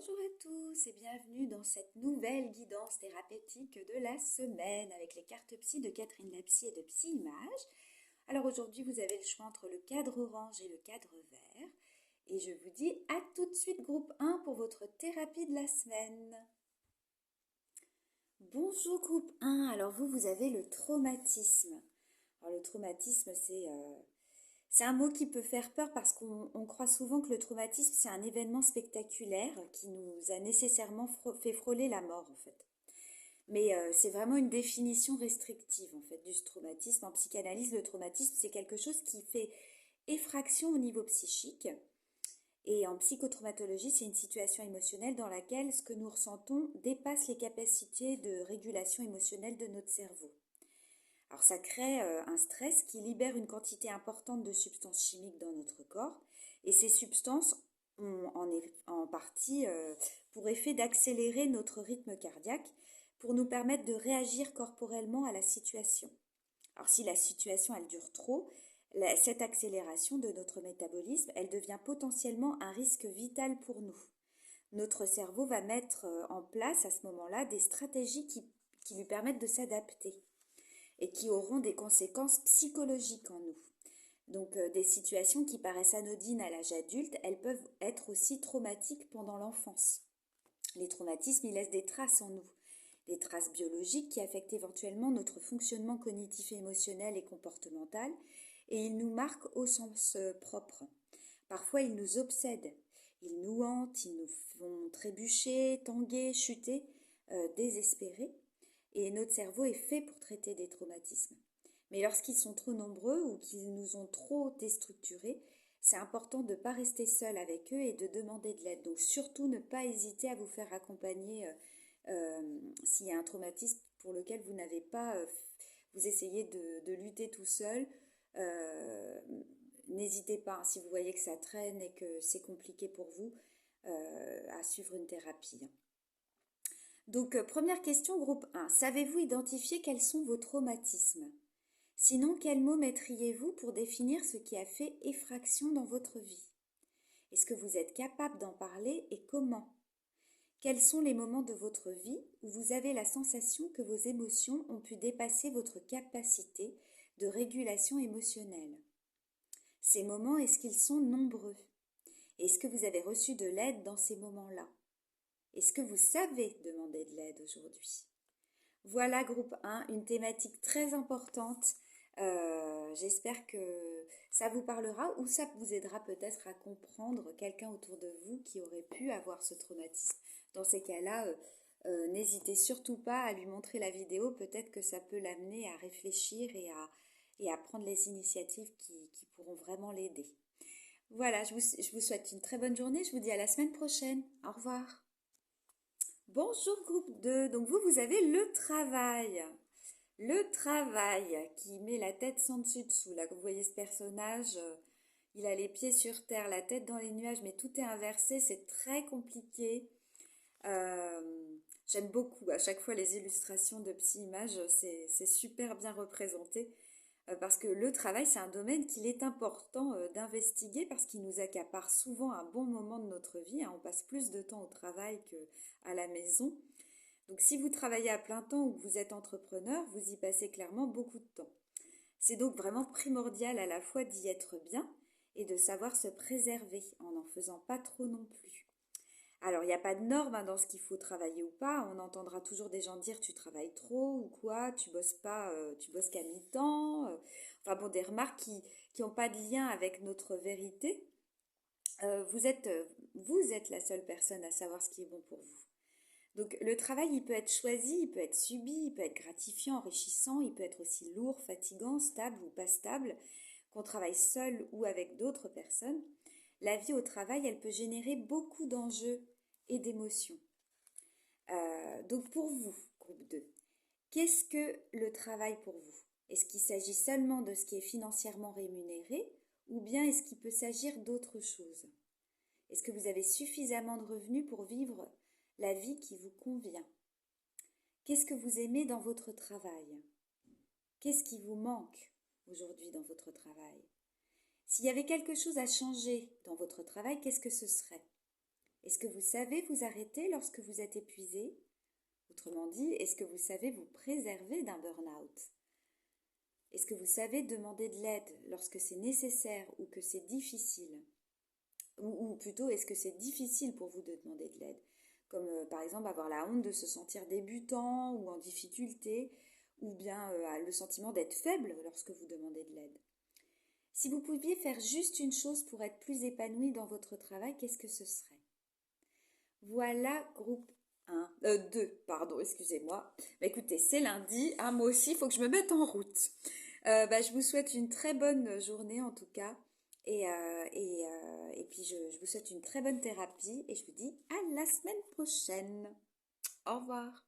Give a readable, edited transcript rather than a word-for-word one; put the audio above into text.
Bonjour à tous et bienvenue dans cette nouvelle guidance thérapeutique de la semaine avec les cartes psy de Catherine Lapsy et de Psy Image. Alors aujourd'hui vous avez le choix entre le cadre orange et le cadre vert et je vous dis à tout de suite groupe 1 pour votre thérapie de la semaine. Bonjour groupe 1, alors vous avez le traumatisme. Alors le traumatisme c'est un mot qui peut faire peur parce qu'on croit souvent que le traumatisme, c'est un événement spectaculaire qui nous a nécessairement fait frôler la mort, en fait. Mais c'est vraiment une définition restrictive, en fait, du traumatisme. En psychanalyse, le traumatisme, c'est quelque chose qui fait effraction au niveau psychique. Et en psychotraumatologie, c'est une situation émotionnelle dans laquelle ce que nous ressentons dépasse les capacités de régulation émotionnelle de notre cerveau. Alors ça crée un stress qui libère une quantité importante de substances chimiques dans notre corps et ces substances ont en partie pour effet d'accélérer notre rythme cardiaque pour nous permettre de réagir corporellement à la situation. Alors si la situation elle dure trop, cette accélération de notre métabolisme, elle devient potentiellement un risque vital pour nous. Notre cerveau va mettre en place à ce moment-là des stratégies qui lui permettent de s'adapter et qui auront des conséquences psychologiques en nous. Donc des situations qui paraissent anodines à l'âge adulte, elles peuvent être aussi traumatiques pendant l'enfance. Les traumatismes, ils laissent des traces en nous, des traces biologiques qui affectent éventuellement notre fonctionnement cognitif, émotionnel et comportemental, et ils nous marquent au sens propre. Parfois, ils nous obsèdent, ils nous hantent, ils nous font trébucher, tanguer, chuter, désespérer. Et notre cerveau est fait pour traiter des traumatismes. Mais lorsqu'ils sont trop nombreux ou qu'ils nous ont trop déstructurés, c'est important de ne pas rester seul avec eux et de demander de l'aide. Donc surtout ne pas hésiter à vous faire accompagner s'il y a un traumatisme pour lequel vous n'avez pas, vous essayez de lutter tout seul. N'hésitez pas, si vous voyez que ça traîne et que c'est compliqué pour vous, à suivre une thérapie. Donc, première question, groupe 1. Savez-vous identifier quels sont vos traumatismes? Sinon, quel mot mettriez-vous pour définir ce qui a fait effraction dans votre vie? Est-ce que vous êtes capable d'en parler et comment? Quels sont les moments de votre vie où vous avez la sensation que vos émotions ont pu dépasser votre capacité de régulation émotionnelle? Ces moments, est-ce qu'ils sont nombreux? Est-ce que vous avez reçu de l'aide dans ces moments-là? Est-ce que vous savez demander de l'aide aujourd'hui? Voilà, groupe 1, une thématique très importante. J'espère que ça vous parlera ou ça vous aidera peut-être à comprendre quelqu'un autour de vous qui aurait pu avoir ce traumatisme. Dans ces cas-là, n'hésitez surtout pas à lui montrer la vidéo. Peut-être que ça peut l'amener à réfléchir et à prendre les initiatives qui pourront vraiment l'aider. Voilà, je vous souhaite une très bonne journée. Je vous dis à la semaine prochaine. Au revoir. Bonjour groupe 2, donc vous avez le travail. Le travail qui met la tête sans dessus-dessous. Là, vous voyez ce personnage, il a les pieds sur terre, la tête dans les nuages, mais tout est inversé, c'est très compliqué. J'aime beaucoup à chaque fois les illustrations de Psy Image, c'est super bien représenté. Parce que le travail, c'est un domaine qu'il est important d'investiguer parce qu'il nous accapare souvent un bon moment de notre vie. On passe plus de temps au travail qu'à la maison. Donc si vous travaillez à plein temps ou que vous êtes entrepreneur, vous y passez clairement beaucoup de temps. C'est donc vraiment primordial à la fois d'y être bien et de savoir se préserver en n'en faisant pas trop non plus. Alors, il n'y a pas de norme dans ce qu'il faut travailler ou pas. On entendra toujours des gens dire tu travailles trop ou quoi, tu bosses pas, tu bosses qu'à mi-temps. Enfin bon, des remarques qui n'ont pas de lien avec notre vérité. Vous êtes la seule personne à savoir ce qui est bon pour vous. Donc le travail, il peut être choisi, il peut être subi, il peut être gratifiant, enrichissant, il peut être aussi lourd, fatigant, stable ou pas stable, qu'on travaille seul ou avec d'autres personnes. La vie au travail, elle peut générer beaucoup d'enjeux et d'émotions. Donc pour vous, groupe 2, qu'est-ce que le travail pour vous? Est-ce qu'il s'agit seulement de ce qui est financièrement rémunéré ou bien est-ce qu'il peut s'agir d'autre chose? Est-ce que vous avez suffisamment de revenus pour vivre la vie qui vous convient? Qu'est-ce que vous aimez dans votre travail? Qu'est-ce qui vous manque aujourd'hui dans votre travail? S'il y avait quelque chose à changer dans votre travail, qu'est-ce que ce serait? Est-ce que vous savez vous arrêter lorsque vous êtes épuisé? Autrement dit, est-ce que vous savez vous préserver d'un burn-out? Est-ce que vous savez demander de l'aide lorsque c'est nécessaire ou que c'est difficile? Ou plutôt, est-ce que c'est difficile pour vous de demander de l'aide? Comme par exemple avoir la honte de se sentir débutant ou en difficulté, ou bien le sentiment d'être faible lorsque vous demandez de l'aide. Si vous pouviez faire juste une chose pour être plus épanoui dans votre travail, qu'est-ce que ce serait? Voilà, groupe 2, pardon, excusez-moi. Bah, écoutez, c'est lundi, moi aussi, il faut que je me mette en route. Je vous souhaite une très bonne journée en tout cas. Et puis je vous souhaite une très bonne thérapie et je vous dis à la semaine prochaine. Au revoir.